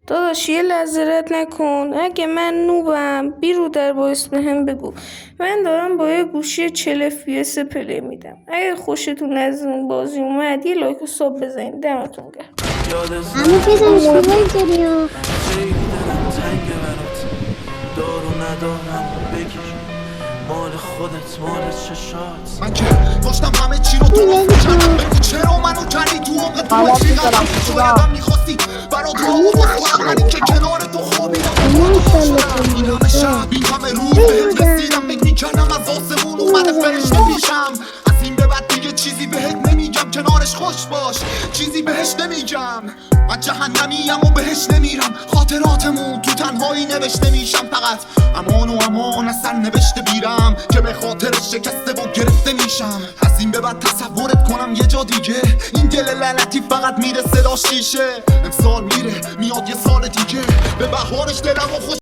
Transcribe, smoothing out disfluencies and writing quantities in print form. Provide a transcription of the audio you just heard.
داداش یه لحظه رد نکن. اگه من نوبم بیرو در باعث بهم بگو. من دارم با یه گوشی 40 FPS پلی میدم. اگه خوشتون از اون بازی اومد یه لایک و ساب بزنید. دمتون گرم. همه بزن شروع دنیا دارو ندارم بگیر مال خودت مال چشات. من که داشتم همه چی رو درست کردم. بگو چرا منو کردی تو عمق تو رفیقم. شایدم میخواستی برا دعا بکنم ولی که کنار تو خوابیدم. این همه شب این همه روز بهت رسیدم. فکر میکردم از آسمون اومده فرشته پیشم. از این به بعد دیگه چیزی بهت نمیگم. کنارش خوش باش چیزی بهش نمیگم. من جهنمیم و بهش نمیرم. خاطراتمون تو تنهایی نوشته میشم. فقط امان و امان از سر نوشته بیرم که به خاطرش شکسته و گرفته میشم. از این به بعد تصورت کنم یه جا دیگه. این دل لعنتی فقط میره صداش شیشه. امسال میره میاد یه سال دیگه. به بهارش دلم و خوش